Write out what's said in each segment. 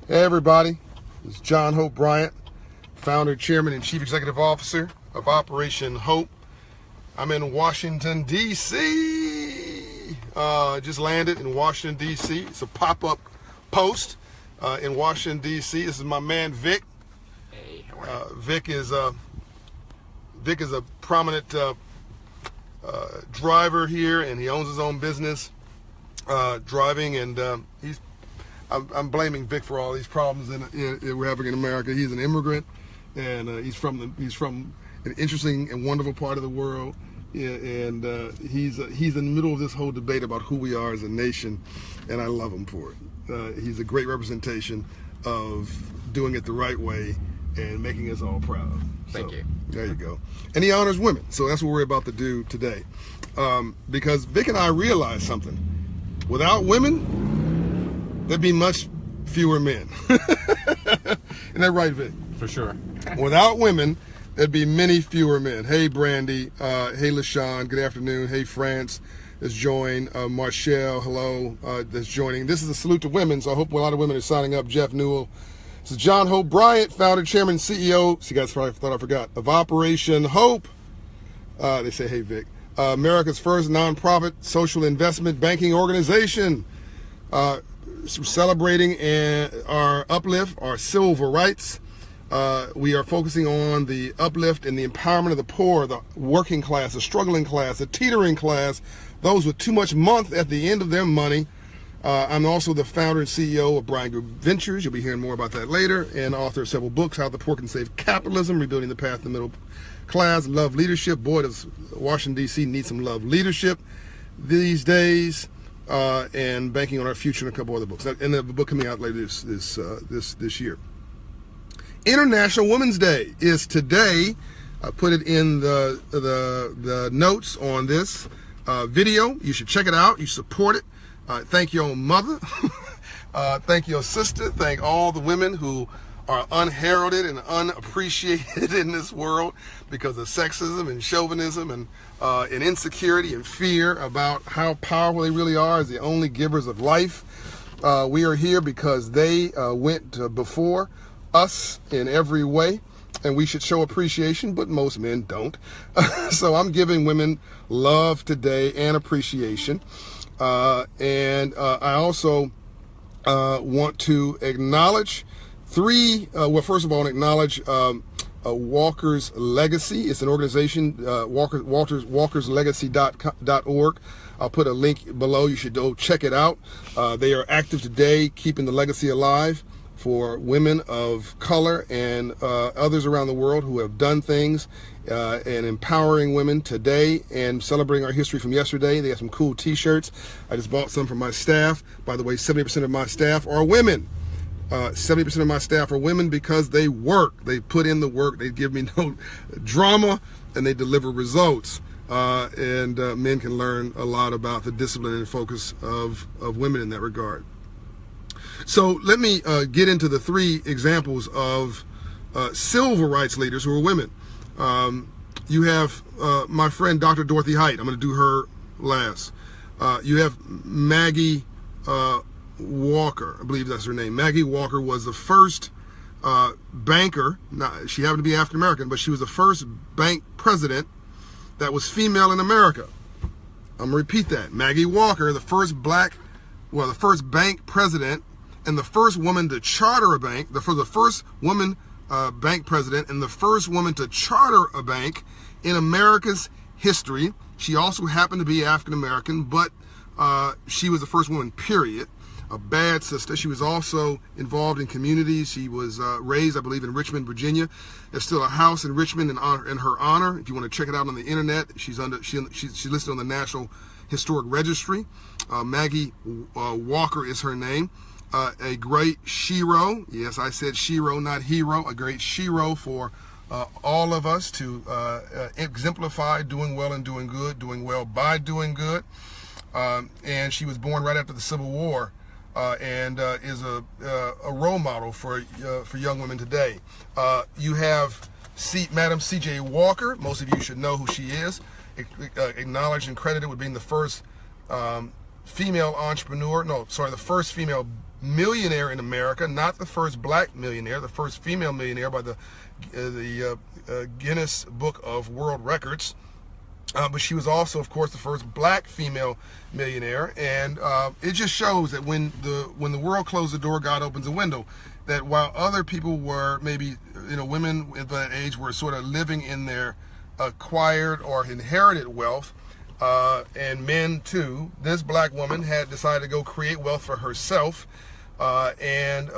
Hey everybody, it's John Hope Bryant, founder, chairman, and chief executive officer of Operation Hope. I'm in Washington, D.C. Just landed in Washington, D.C. It's a pop-up post in Washington, D.C. This is my man Vic. Hey, how are you? Vic is a prominent driver here, and he owns his own business driving, and I'm blaming Vic for all these problems we're having in America. He's an immigrant, and he's from an interesting and wonderful part of the world, and he's in the middle of this whole debate about who we are as a nation, and I love him for it. He's a great representation of doing it the right way and making us all proud. Thank you. There you go. And he honors women, so that's what we're about to do today, because Vic and I realized something. Without women, there'd be much fewer men. Isn't that right, Vic? For sure. Without women, there'd be many fewer men. Hey, Brandy. Hey, LaShawn. Good afternoon. Hey, France has joined. Marshall, hello, that's joining. This is a salute to women, so I hope a lot of women are signing up. Jeff Newell. This is John Hope Bryant, founder, chairman, CEO. See, guys, thought I forgot. Of Operation Hope. They say, hey, Vic. America's first nonprofit social investment banking organization. Celebrating our uplift, our civil rights. We are focusing on the uplift and the empowerment of the poor, the working class, the struggling class, the teetering class, those with too much month at the end of their money. I'm also the founder and CEO of Bryan Group Ventures. You'll be hearing more about that later, and author of several books, How the Poor Can Save Capitalism, Rebuilding the Path to the Middle Class, Love Leadership. Boy, does Washington, D.C. need some love leadership these days. And Banking on Our Future, and a couple other books. And the book coming out later this year. International Women's Day is today. I put it in the notes on this video. You should check it out. You support it. Thank your mother. Thank your sister. Thank all the women who are unheralded and unappreciated in this world because of sexism and chauvinism and insecurity and fear about how powerful they really are as the only givers of life. We are here because they went before us in every way, and we should show appreciation, but most men don't. So I'm giving women love today and appreciation. And I also want to acknowledge well, first of all, acknowledge Walker's Legacy. It's an organization, walkerslegacy.org. I'll put a link below. You should go check it out. They are active today, keeping the legacy alive for women of color and others around the world who have done things and empowering women today and celebrating our history from yesterday. They have some cool t-shirts. I just bought some for my staff. By the way, 70% of my staff are women. 70% of my staff are women because they work. They put in the work. They give me no drama, and they deliver results. And men can learn a lot about the discipline and focus of women in that regard. So let me get into the three examples of civil rights leaders who are women. You have my friend Dr. Dorothy Height. I'm going to do her last. You have Maggie Walker, I believe that's her name. Maggie Walker was the first banker. She happened to be African American, but she was the first bank president that was female in America. I'm gonna repeat that. Maggie Walker, the first the first bank president and the first woman to charter a bank, the first woman bank president and the first woman to charter a bank in America's history. She also happened to be African American, but she was the first woman, period. A bad sister. She was also involved in communities. She was raised, I believe, in Richmond, Virginia. There's still a house in Richmond in her honor. If you want to check it out on the internet, she's listed on the National Historic Registry. Maggie Walker is her name. A great shero. Yes, I said shero, not hero. A great shero for all of us to exemplify doing well and doing good, doing well by doing good. And she was born right after the Civil War. And is a role model for young women today. You have Madam C.J. Walker. Most of you should know who she is. Acknowledged and credited with being the first female entrepreneur, no, sorry, the first female millionaire in America, not the first black millionaire, the first female millionaire by the Guinness Book of World Records. But she was also, of course, the first black female millionaire, and it just shows that when the world closed the door, God opens a window. That while other people were maybe, women at that age were sort of living in their acquired or inherited wealth, and men too, this black woman had decided to go create wealth for herself, and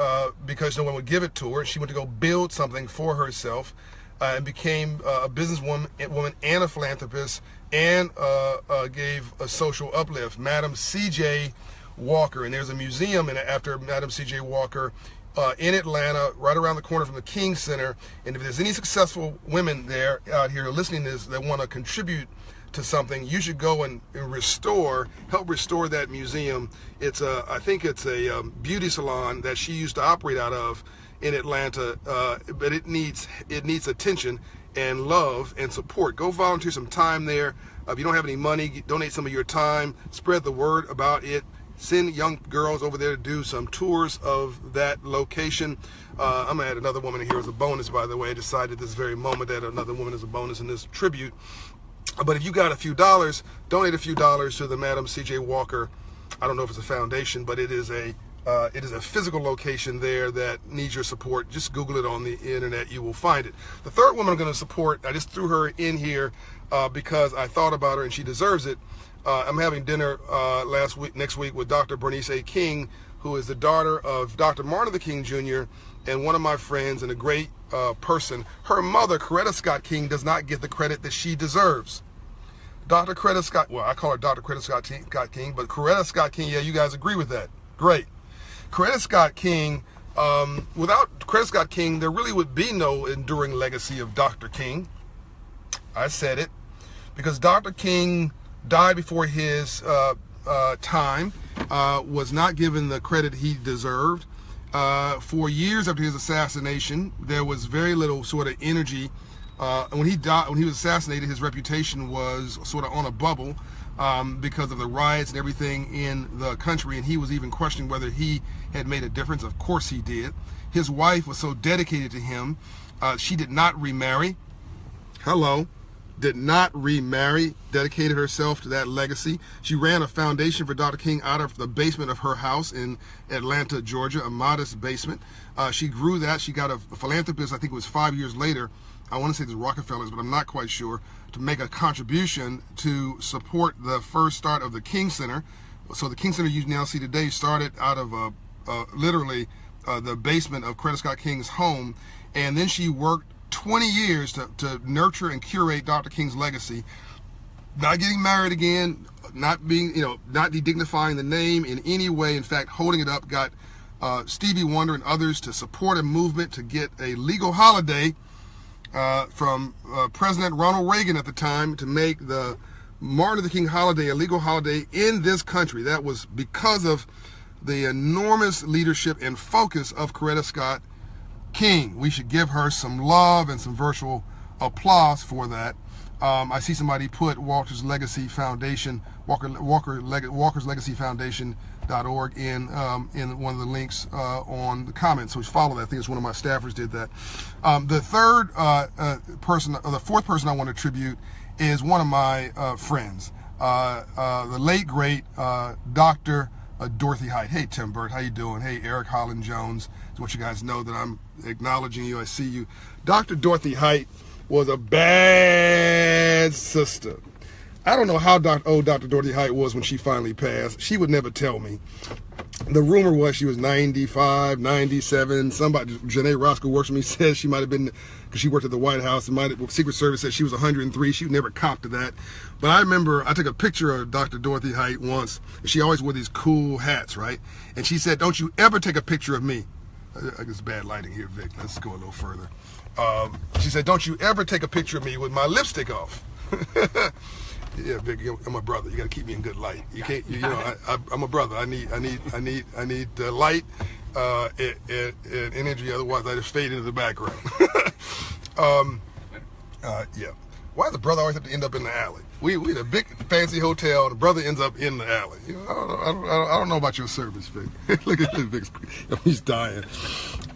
because no one would give it to her, she went to go build something for herself. And became a businesswoman and a philanthropist, and gave a social uplift. Madam C.J. Walker, and there's a museum after Madam C.J. Walker in Atlanta, right around the corner from the King Center. And if there's any successful women there out here listening to this that want to contribute to something, you should go and help restore that museum. I think it's a beauty salon that she used to operate out of in Atlanta, but it needs attention and love and support. Go volunteer some time there. If you don't have any money, donate some of your time. Spread the word about it. Send young girls over there to do some tours of that location. I'm gonna add another woman here as a bonus, by the way. I decided this very moment that another woman is a bonus in this tribute. But if you got a few dollars, donate a few dollars to the Madam C.J. Walker. I don't know if it's a foundation, but it is a physical location there that needs your support. Just Google it on the internet, you will find it. The third woman I'm going to support, I just threw her in here because I thought about her and she deserves it. I'm having dinner next week with Dr. Bernice A. King, who is the daughter of Dr. Martin Luther King Jr. and one of my friends and a great person. Her mother, Coretta Scott King, does not get the credit that she deserves. Dr. Coretta Scott, well, I call her Dr. Coretta Scott King, but Coretta Scott King, yeah, you guys agree with that. Great. Coretta Scott King, without Coretta Scott King, there really would be no enduring legacy of Dr. King. I said it. Because Dr. King died before his time, was not given the credit he deserved. For years after his assassination, there was very little sort of energy. When he was assassinated, his reputation was sort of on a bubble. Because of the riots and everything in the country, and he was even questioning whether he had made a difference. Of course he did. His wife was so dedicated to him. She did not remarry. Did not remarry, dedicated herself to that legacy. She ran a foundation for Dr. King out of the basement of her house in Atlanta, Georgia, a modest basement. She grew that. She got a philanthropist, I think it was 5 years later, I want to say the Rockefellers, but I'm not quite sure, to make a contribution to support the first start of the King Center. So the King Center you now see today started out of literally the basement of Coretta Scott King's home, and then she worked 20 years to nurture and curate Dr. King's legacy. Not getting married again, not being, not de-dignifying the name in any way. In fact, holding it up, got Stevie Wonder and others to support a movement to get a legal holiday from President Ronald Reagan at the time to make the Martin Luther King holiday a legal holiday in this country. That was because of the enormous leadership and focus of Coretta Scott King. We should give her some love and some virtual applause for that. I see somebody put Walter's Legacy Foundation, Walker's Legacy Foundation.org in one of the links on the comments, so follow that. I think it's one of my staffers did that. The fourth person I want to tribute is one of my friends, the late great Dr. Dorothy Height. Hey Tim Burt, how you doing? Hey Eric Holland Jones. I want you guys to know that I'm acknowledging you. I see you. Dr. Dorothy Height was a bad sister. I don't know how old Dr. Dorothy Height was when she finally passed. She would never tell me. The rumor was she was 95, 97. Somebody, Janae Roscoe works for me, says she might have been, because she worked at the White House, and Secret Service said she was 103. She never copped to that. But I remember I took a picture of Dr. Dorothy Height once, and she always wore these cool hats, right? And she said, "Don't you ever take a picture of me." I guess bad lighting here, Vic. Let's go a little further. She said, "Don't you ever take a picture of me with my lipstick off." Yeah, Vic, I'm a brother. You got to keep me in good light. You can't, I'm a brother. I need light and energy. Otherwise, I just fade into the background. Yeah. Why does a brother always have to end up in the alley? We in a big fancy hotel. The brother ends up in the alley. You know, I don't know about your service, Vic. Look at Vic. He's dying.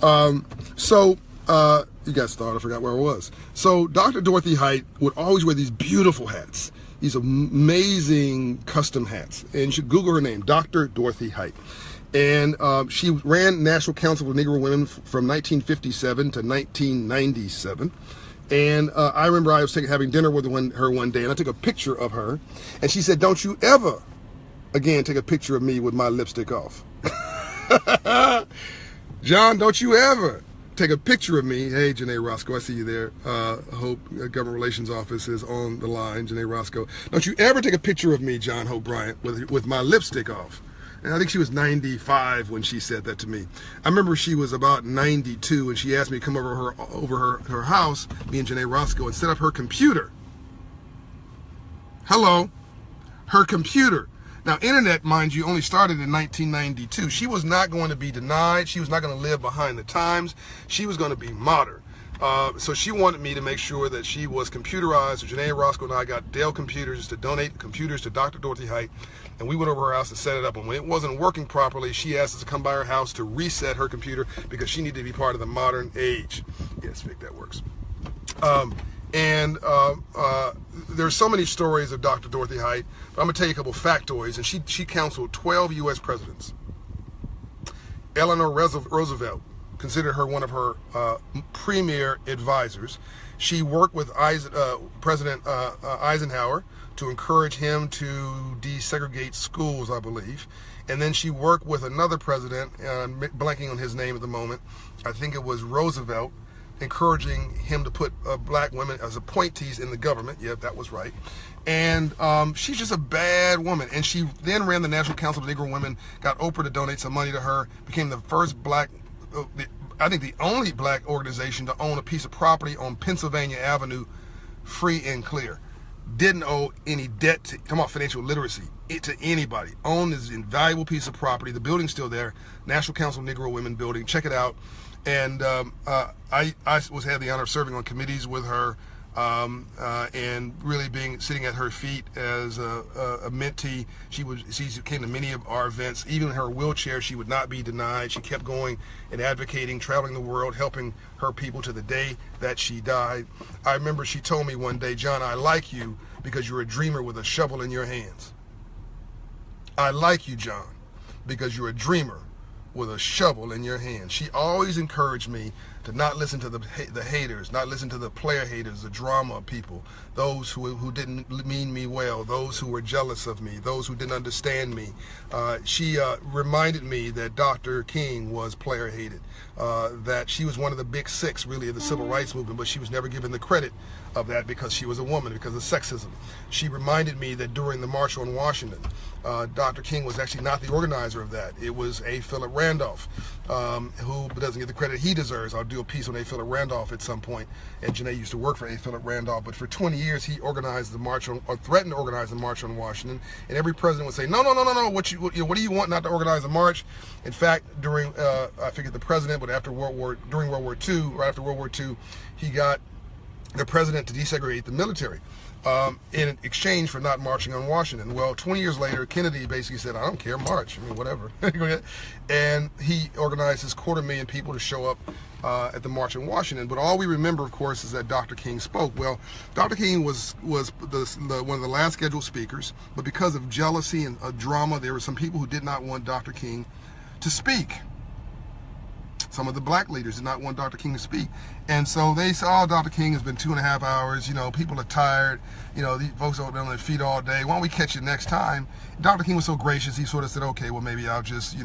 You got started. I forgot where I was. So Dr. Dorothy Height would always wear these beautiful hats, these amazing custom hats. And you should Google her name, Dr. Dorothy Height. And she ran National Council of Negro Women from 1957 to 1997. And I remember I was having dinner with her one day, and I took a picture of her. And she said, "Don't you ever again take a picture of me with my lipstick off." John, don't you ever take a picture of me. Hey, Janae Roscoe, I see you there. Hope Government Relations Office is on the line, Janae Roscoe. Don't you ever take a picture of me, John Hope Bryant, with my lipstick off. And I think she was 95 when she said that to me. I remember she was about 92, and she asked me to come over her house, me and Janae Roscoe, and set up her computer. Hello, her computer. Now, internet, mind you, only started in 1992. She was not going to be denied. She was not going to live behind the times. She was going to be modern. So she wanted me to make sure that she was computerized. So Janae Roscoe and I got Dell computers to donate computers to Dr. Dorothy Height. And we went over her house to set it up. And when it wasn't working properly, she asked us to come by her house to reset her computer because she needed to be part of the modern age. Yes, Vic, that works. There's so many stories of Dr. Dorothy Height. But I'm going to tell you a couple factoids. And she counseled 12 U.S. presidents. Eleanor Roosevelt considered her one of her premier advisors. She worked with President Eisenhower to encourage him to desegregate schools, I believe. And then she worked with another president, blanking on his name at the moment, I think it was Roosevelt, encouraging him to put black women as appointees in the government. Yep, that was right. And she's just a bad woman. And she then ran the National Council of Negro Women, got Oprah to donate some money to her, became the first black, I think the only black organization to own a piece of property on Pennsylvania Avenue, free and clear. Didn't owe any debt to, come on, financial literacy, to anybody. Owned this invaluable piece of property. The building's still there. National Council of Negro Women building. Check it out. And I had the honor of serving on committees with her, and really sitting at her feet as a mentee. She came to many of our events. Even in her wheelchair, she would not be denied. She kept going and advocating, traveling the world, helping her people to the day that she died. I remember she told me one day, "John, I like you because you're a dreamer with a shovel in your hands. I like you, John, because you're a dreamer with a shovel in your hand." She always encouraged me to not listen to the haters, not listen to the player haters, the drama people, those who didn't mean me well, those who were jealous of me, those who didn't understand me. She reminded me that Dr. King was player hated, that she was one of the big six, really, of the civil rights movement, but she was never given the credit of that because she was a woman, because of sexism. She reminded me that during the March on Washington, Dr. King was actually not the organizer of that. It was A. Philip Randolph, who doesn't get the credit he deserves. I'll do a piece on A. Philip Randolph at some point, and Janae used to work for A. Philip Randolph, but for 20 years he organized the march on, or threatened to organize the March on Washington, and every president would say, no, what do you want not to organize a march? In fact, during, I forget the president, but during World War II, right after World War II, he got the president to desegregate the military in exchange for not marching on Washington. Well, 20 years later, Kennedy basically said, "I don't care, march. I mean, whatever." And he organized his 250,000 people to show up at the March on Washington. But all we remember, of course, is that Dr. King spoke. Well, Dr. King was one of the last scheduled speakers, but because of jealousy and drama, there were some people who did not want Dr. King to speak. Some of the black leaders did not want Dr. King to speak. And so they said, "Oh, Dr. King has been 2.5 hours. You know, people are tired. You know, these folks are on their feet all day. Why don't we catch you next time?" And Dr. King was so gracious, he sort of said, "Okay, well, maybe I'll just,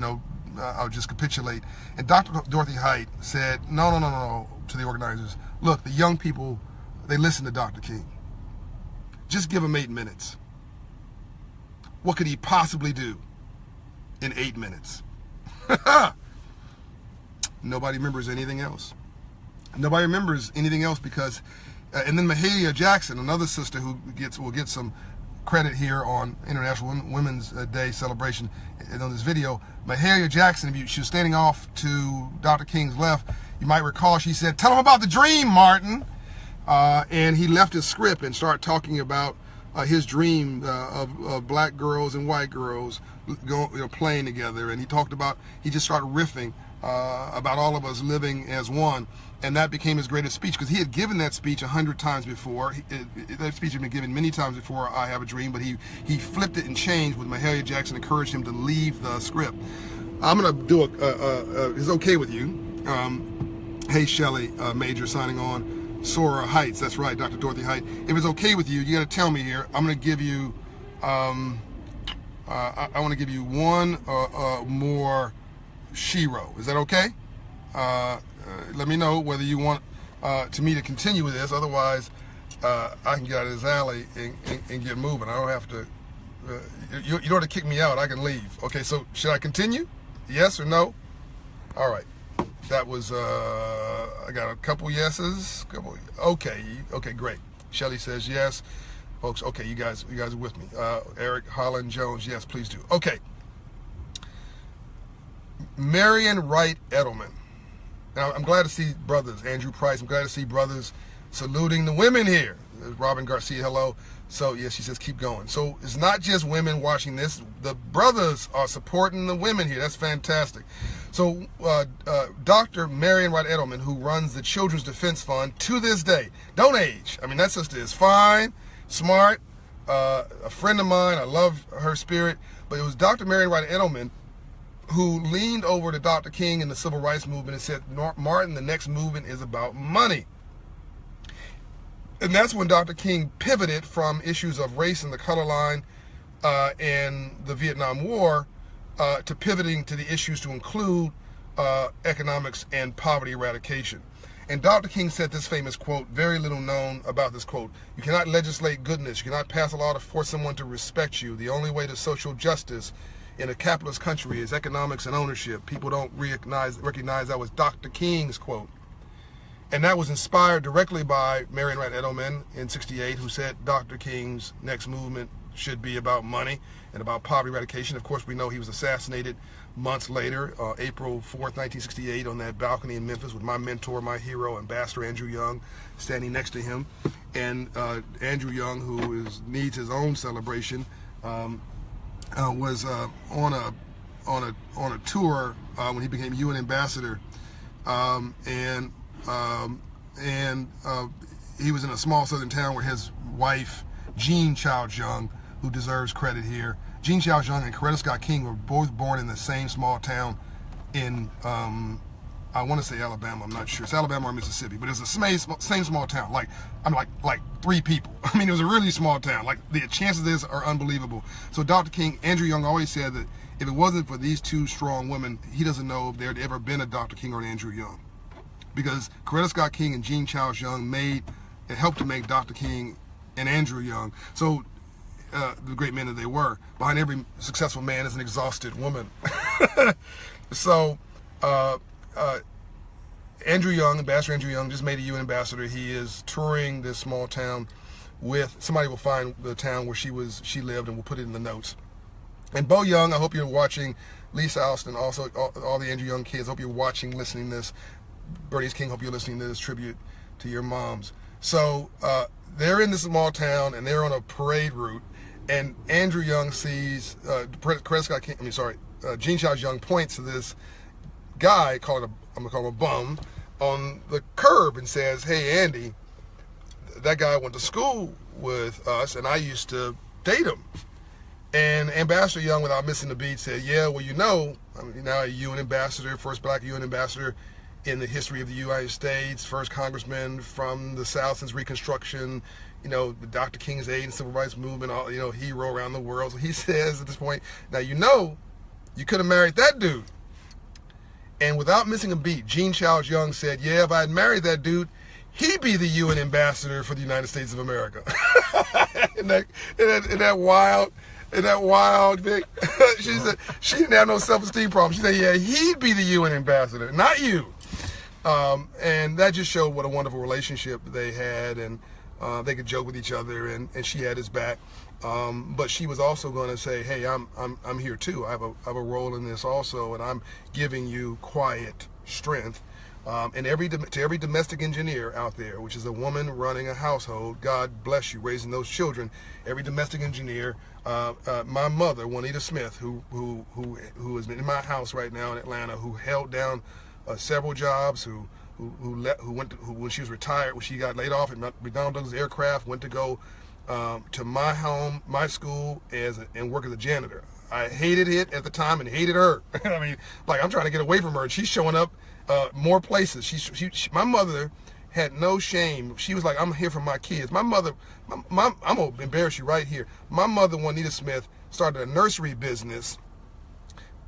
I'll just capitulate." And Dr. Dorothy Height said, no, to the organizers. "Look, the young people, they listen to Dr. King. Just give him 8 minutes. What could he possibly do in 8 minutes?" Nobody remembers anything else. Nobody remembers anything else because, and then Mahalia Jackson, another sister who will get some credit here on International Women's Day celebration and on this video. Mahalia Jackson, she was standing off to Dr. King's left. You might recall she said, "Tell him about the dream, Martin." And he left his script and started talking about his dream of black girls and white girls playing together, and he just started riffing about all of us living as one, and that became his greatest speech, because he had given that speech 100 times before. That speech had been given many times before I Have a Dream, but he flipped it and changed when Mahalia Jackson encouraged him to leave the script. I'm gonna do it's okay with you. Hey Shelly Major signing on. Sora Heights, that's right, Dr. Dorothy Height. If it's okay with you, you gotta tell me here. I'm gonna give you I want to give you one more Shiro. Is that okay? Let me know whether you want me to continue with this. Otherwise, I can get out of this alley and get moving. I don't have to. You don't have to kick me out. I can leave. Okay. So should I continue? Yes or no? All right. That was. I got a couple yeses. Okay. Okay. Great. Shelly says yes. Folks, okay, you guys are with me. Eric Holland Jones, yes, please do. Okay. Marion Wright Edelman. Now, I'm glad to see brothers. Andrew Price, I'm glad to see brothers saluting the women here. Robin Garcia, hello. So, yes, she says keep going. So, it's not just women watching this. The brothers are supporting the women here. That's fantastic. So, Dr. Marion Wright Edelman, who runs the Children's Defense Fund, to this day, don't age. I mean, that sister is fine. Smart, a friend of mine. I love her spirit. But it was Dr. Marion Wright Edelman who leaned over to Dr. King in the Civil Rights Movement and said, Martin, the next movement is about money. And that's when Dr. King pivoted from issues of race and the color line and the Vietnam War to pivoting to the issues to include economics and poverty eradication. And Dr. King said this famous quote, very little known about this quote: "You cannot legislate goodness. You cannot pass a law to force someone to respect you. The only way to social justice in a capitalist country is economics and ownership." People don't recognize that was Dr. King's quote. And that was inspired directly by Marion Wright Edelman in '68, who said Dr. King's next movement should be about money and about poverty eradication. Of course, we know he was assassinated months later, April 4th, 1968, on that balcony in Memphis with my mentor, my hero, Ambassador Andrew Young, standing next to him. And Andrew Young, who needs his own celebration, was on a tour when he became UN ambassador, and he was in a small southern town where his wife, Jean Childs Young, who deserves credit here. Jean Childs Young and Coretta Scott King were both born in the same small town in, I want to say Alabama, I'm not sure. It's Alabama or Mississippi, but it's the same small town. Like 3 people. I mean, it was a really small town. Like, the chances of this are unbelievable. So Dr. King, Andrew Young always said that if it wasn't for these two strong women, he doesn't know if there had ever been a Dr. King or an Andrew Young. Because Coretta Scott King and Jean Childs Young helped to make Dr. King and Andrew Young. So the great men that they were. Behind every successful man is an exhausted woman. So Andrew Young, Ambassador Andrew Young, just made a UN ambassador. He is touring this small town with, somebody will find the town where she lived and we'll put it in the notes. And Bo Young, I hope you're watching. Lisa Alston, also all the Andrew Young kids, hope you're watching, listening to this. Bernice King, hope you're listening to this tribute to your moms. So they're in this small town and they're on a parade route, and Andrew Young sees Coretta Scott King, Jean Childs Young points to this guy, I'm gonna call him a bum, on the curb and says, "Hey Andy, that guy went to school with us and I used to date him." And Ambassador Young, without missing a beat, said, "Yeah, well, I'm now a UN ambassador, first black UN ambassador in the history of the United States, first congressman from the South since Reconstruction, Dr. King's aid and civil rights movement, hero around the world." So he says at this point, "Now, you could have married that dude." And without missing a beat, Jean Childs Young said, "Yeah, if I had married that dude, he'd be the UN ambassador for the United States of America." Isn't that wild? Isn't that wild, Vic? She said she didn't have no self-esteem problem. She said, "Yeah, he'd be the UN ambassador, not you." And that just showed what a wonderful relationship they had, and they could joke with each other, and she had his back. But she was also going to say, "Hey, I'm here too. I have a role in this also, and I'm giving you quiet strength And to every domestic engineer out there, which is a woman running a household, God bless you, raising those children. Every domestic engineer, my mother, Juanita Smith, who is in my house right now in Atlanta, who held down several jobs, who when she was retired, when she got laid off at McDonnell Douglas Aircraft, went to go to my home, my school, and work as a janitor. I hated it at the time and hated her. I mean, like, I'm trying to get away from her, and she's showing up more places. My mother had no shame. She was like, I'm here for my kids. My mother, I'm gonna embarrass you right here. My mother, Juanita Smith, started a nursery business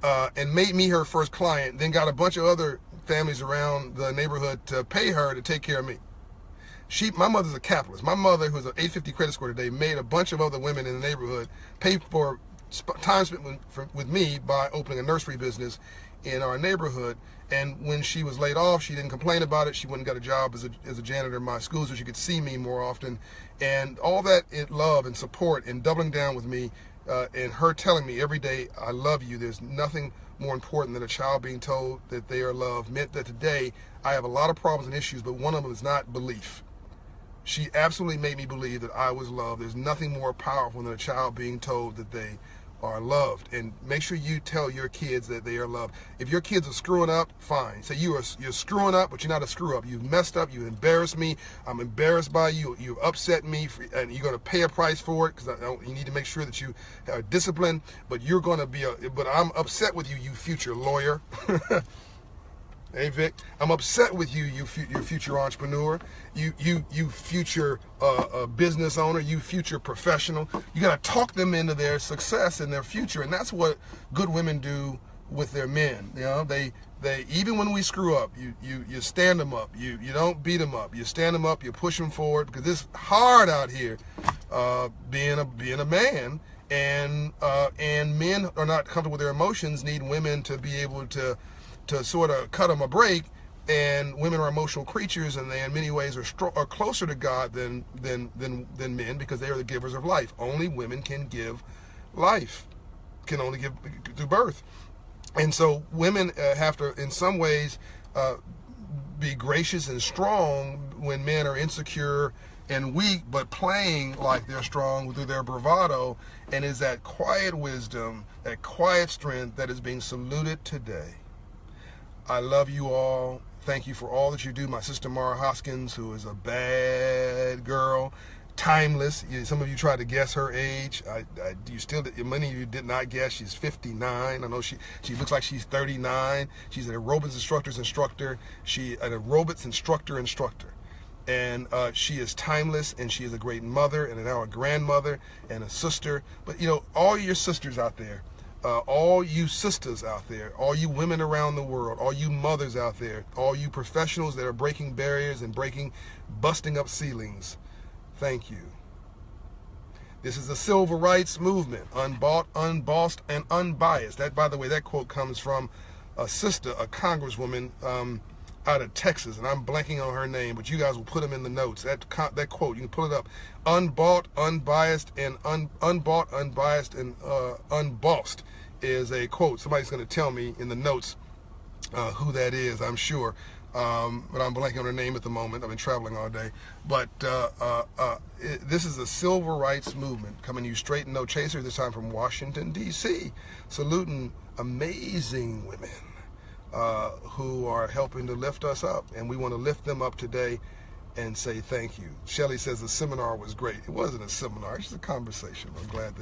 and made me her first client, then got a bunch of other families around the neighborhood to pay her to take care of me. My mother's a capitalist. My mother, who's an 850 credit score today, made a bunch of other women in the neighborhood pay for time spent with me by opening a nursery business in our neighborhood. And when she was laid off, she didn't complain about it. She went and got a job as a janitor in my school so she could see me more often. And all that love and support and doubling down with me, and her telling me every day, I love you. There's nothing more important than a child being told that they are loved, meant that today I have a lot of problems and issues, but one of them is not belief. She absolutely made me believe that I was loved. There's nothing more powerful than a child being told that they are loved. And make sure you tell your kids that they are loved. If your kids are screwing up, fine. Say you're screwing up, but you're not a screw up. You've messed up. You embarrassed me. I'm embarrassed by you. You upset me, and you're going to pay a price for it, because you need to make sure that you are disciplined. But you're going to be but I'm upset with you, you future lawyer. Hey Vic, I'm upset with you, you future entrepreneur, you future business owner, you future professional. You got to talk them into their success and their future, and that's what good women do with their men. You know, they even when we screw up, you stand them up. You don't beat them up. You stand them up. You push them forward, because it's hard out here being a man, and men are not comfortable with their emotions. Need women to be able to sort of cut them a break. And women are emotional creatures, and they in many ways are closer to God than men, because they are the givers of life. Only women can give life, can only give through birth. And so women have to, in some ways, be gracious and strong when men are insecure and weak, but playing like they're strong through their bravado. And is that quiet wisdom, that quiet strength that is being saluted today. I love you all. Thank you for all that you do. My sister Mara Hoskins, who is a bad girl, timeless. Some of you tried to guess her age. Many of you did not guess. She's 59. I know she looks like she's 39. She's an aerobics instructor. She an aerobics instructor. And she is timeless, and she is a great mother, and now a grandmother and a sister. But all your sisters out there, all you sisters out there, all you women around the world, all you mothers out there, all you professionals that are breaking barriers and busting up ceilings, thank you. This is the civil rights movement, unbought, unbossed, and unbiased. That, by the way, that quote comes from a sister, a congresswoman out of Texas, and I'm blanking on her name, but you guys will put them in the notes. That quote, you can pull it up. Unbought, unbiased, and unbought, unbiased, and unbossed is a quote. Somebody's going to tell me in the notes who that is, I'm sure. But I'm blanking on her name at the moment. I've been traveling all day. But this is the civil rights movement coming to you straight and no chaser, this time from Washington, D.C., saluting amazing women who are helping to lift us up. And we want to lift them up today and say thank you. Shelly says the seminar was great. It wasn't a seminar, it's just a conversation. I'm glad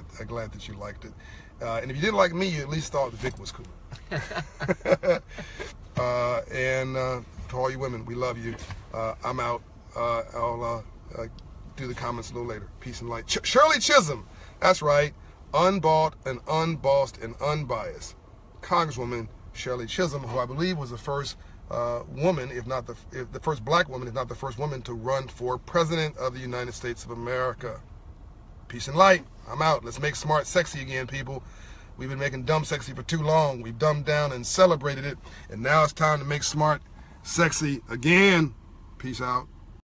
that you liked it. And if you didn't like me, you at least thought that Vic was cool. And to all you women, we love you. I'm out. I'll do the comments a little later. Peace and light. Shirley Chisholm, that's right. Unbought and unbossed and unbiased. Congresswoman Shirley Chisholm, who I believe was the first woman, if the first black woman, if not the first woman to run for President of the United States of America. Peace and light. I'm out. Let's make smart sexy again, people. We've been making dumb sexy for too long. We've dumbed down and celebrated it. And now it's time to make smart sexy again. Peace out.